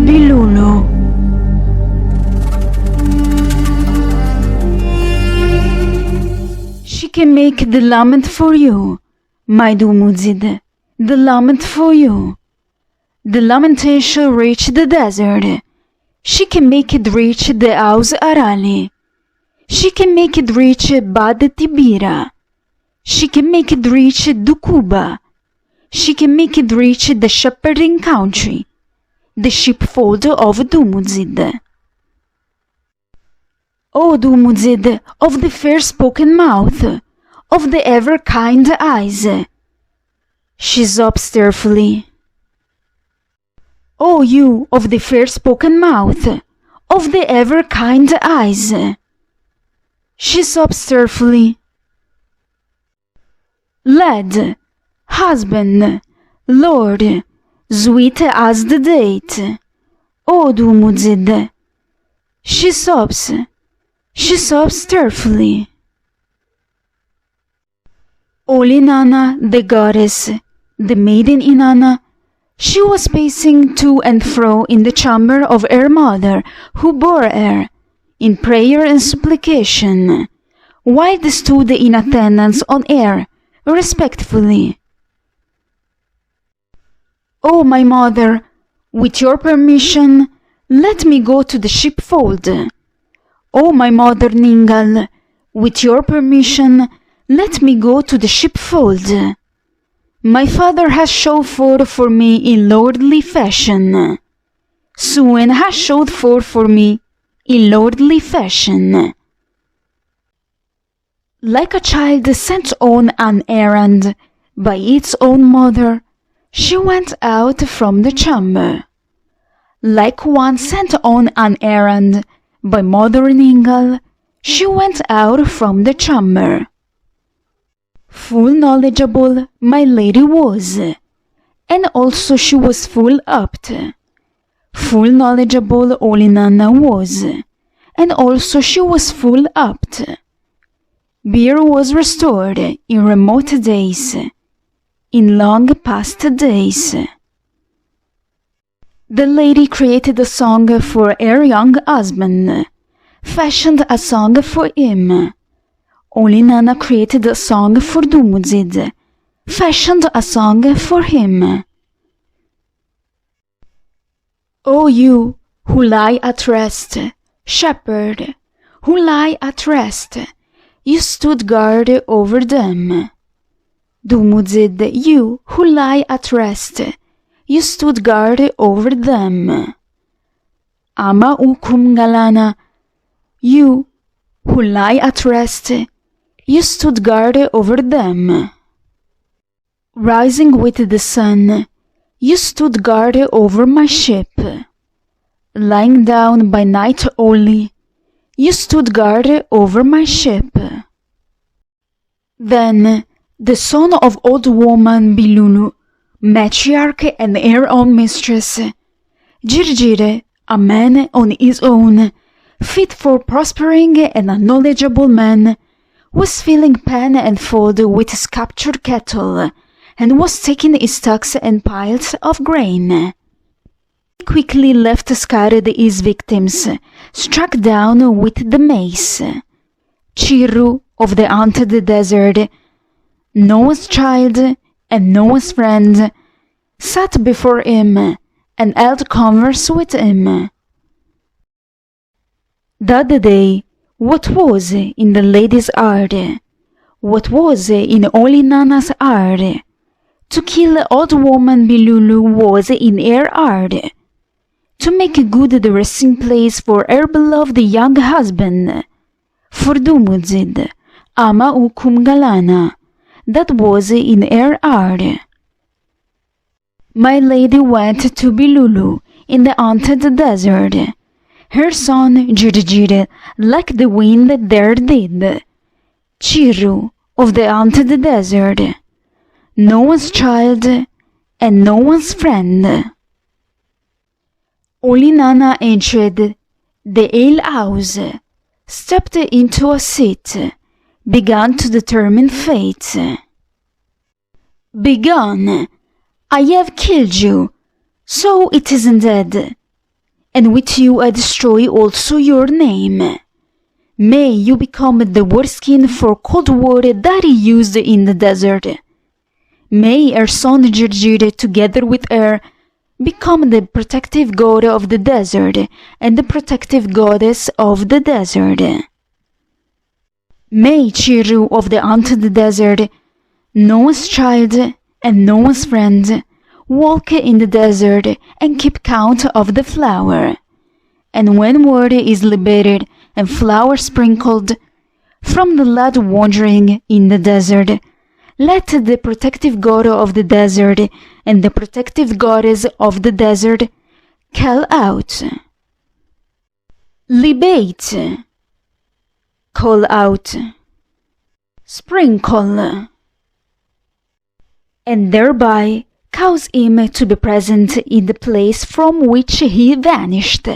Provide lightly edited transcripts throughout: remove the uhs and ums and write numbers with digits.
BILULU. She can make the lament for you, my Dumuzid, the lament for you. The lamentation reach the desert. She can make it reach the house Arali. She can make it reach Bad Tibira. She can make it reach Dukuba. She can make it reach the shepherding country, the sheepfold of Dumuzid. O Dumuzid, of the fair-spoken mouth, of the ever-kind eyes. She sobs tearfully. O you of the fair-spoken mouth, of the ever-kind eyes. She sobs tearfully. Lad, husband, lord, sweet as the date. O Dumuzid. She sobs tearfully. O Inanna, the goddess, the maiden Inanna, she was pacing to and fro in the chamber of her mother, who bore her, in prayer and supplication, while they stood in attendance on her, respectfully. O my mother, with your permission, let me go to the sheepfold. O my mother Ningal, with your permission, let me go to the sheepfold. My father has showed forth for me in lordly fashion. Suen has showed forth for me in lordly fashion. Like a child sent on an errand by its own mother, she went out from the chamber. Like one sent on an errand by Mother Ningal, she went out from the chamber. Full knowledgeable my lady was, and also she was full apt. Full knowledgeable Inanna was, and also she was full apt. Beer was restored in remote days, in long past days. The lady created a song for her young husband, fashioned a song for him. Inanna created a song for Dumuzid, fashioned a song for him. O you who lie at rest, shepherd, who lie at rest, you stood guard over them. Dumuzid, you who lie at rest, you stood guard over them. Ama ukum galana, you who lie at rest, you stood guard over them. Rising with the sun, you stood guard over my ship. Lying down by night only, you stood guard over my ship. Then the son of old woman BILULU, matriarch and her own mistress, Girgire, a man on his own, fit for prospering and a knowledgeable man, was filling pan and fold with his captured cattle, and was taking his stocks and piles of grain. He quickly left scarred his victims, struck down with the mace. Chiru of the haunted desert, Noah's child and Noah's friend, sat before him and held converse with him. That day, what was in the lady's heart? What was in Inanna's heart? To kill old woman BILULU was in her heart. To make good the resting place for her beloved young husband, for Dumuzid, ama ukum galana, that was in her heart. My lady went to BILULU in the haunted desert. Her son Girgire, like the wind there did. Chiru of the haunted desert, no one's child and no one's friend. Inanna entered the ale house, stepped into a seat, began to determine fate. Begone! I have killed you, so it isn't dead. and with you I destroy also your name. May you become the waterskin for cold water that he used in the desert. May her son Girgire, together with her, become the protective god of the desert and the protective goddess of the desert. May Chiru of the haunted desert, Noah's child and Noah's friend, walk in the desert and keep count of the flower. And when water is liberated and flour sprinkled from the lad wandering in the desert, let the protective god of the desert and the protective goddess of the desert call out. Libate, call out, sprinkle, and thereby cause him to be present in the place from which he vanished,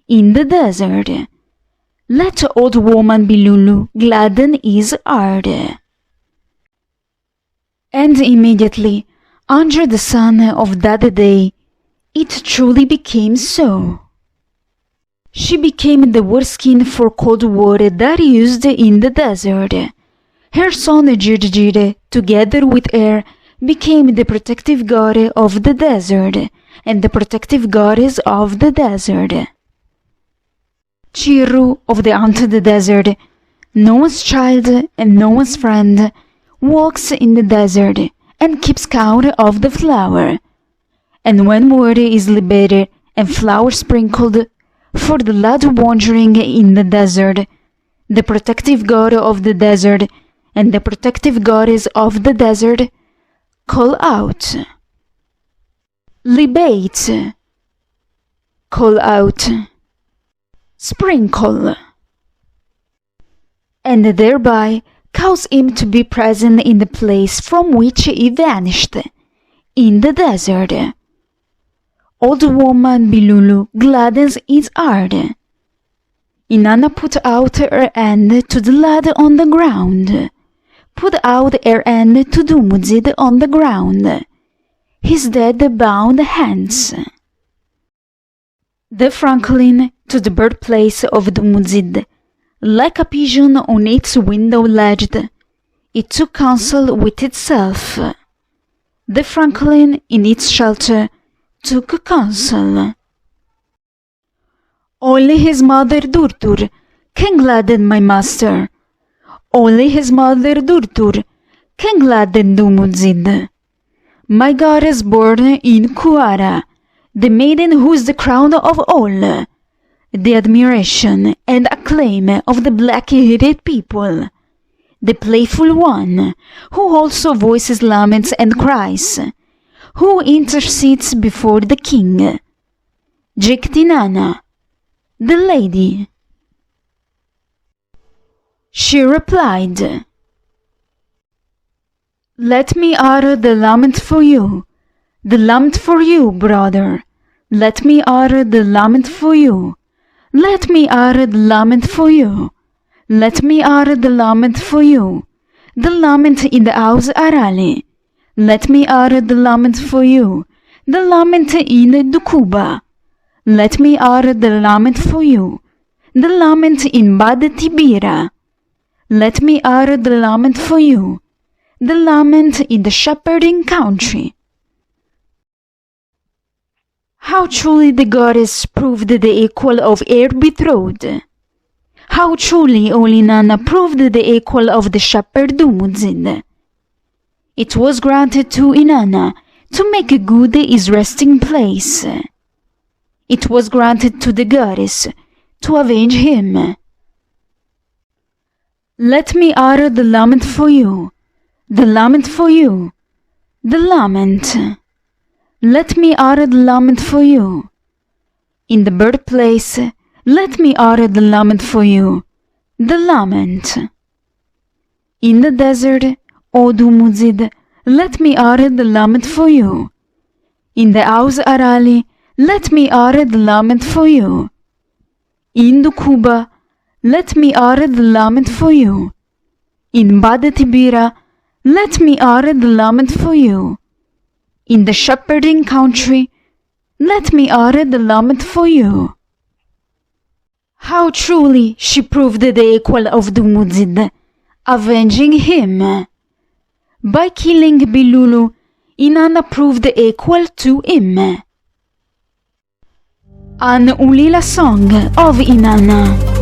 in the desert. Let old woman BILULU gladden his heart. And immediately, under the sun of that day, it truly became so. She became the waterskin for cold water that he used in the desert. Her son Girgire, together with her, became the protective god of the desert and the protective goddess of the desert. Chiru of the haunted desert, Noah's child and Noah's friend, walks in the desert and keeps count of the flower. And when water is liberated and flour sprinkled for the lad wandering in the desert, the protective god of the desert and the protective goddess of the desert call out. Libate, call out, sprinkle, and thereby cause him to be present in the place from which he vanished, in the desert. Old woman BILULU gladdens his heart. Inanna put out her hand to the lad on the ground, put out her hand to Dumuzid on the ground, his dead bound hands. The francolin to the birthplace of Dumuzid, like a pigeon on its window ledge, it took counsel with itself. The francolin in its shelter took counsel. Only his mother Durtur can gladden my master. Only his mother Durtur can gladden Dumuzid. My goddess born in Kuara, the maiden who is the crown of all, the admiration and acclaim of the black-headed people, the playful one, who also voices laments and cries, who intercedes before the king, Inanna, the lady. She replied, Let me utter the lament for you, brother. Let me utter the lament for you. Let me utter the lament for you. Let me utter the lament for you. The lament in the house Arali. Let me utter the lament for you. The lament in Dukuba. Let me utter the lament for you. The lament in Bad Tibira. Let me utter the lament for you. The lament in the shepherding country. How truly the goddess proved the equal of her betrothed. How truly Inanna proved the equal of the shepherd Dumuzid. It was granted to Inanna to make good his resting place. It was granted to the goddess to avenge him. Let me utter the lament for you, the lament for you, the lament. Let me utter the lament for you. In the birthplace, let me utter the lament for you, the lament. In the desert, O Dumuzid, let me utter the lament for you. In the house Arali, let me utter the lament for you. In Dukuba, let me utter the lament for you. In Bad Tibira, let me utter the lament for you. In the shepherding country, let me utter the lament for you. How truly she proved the equal of Dumuzid, avenging him. By killing BILULU, Inanna proved equal to him. An Ulila song of Inanna.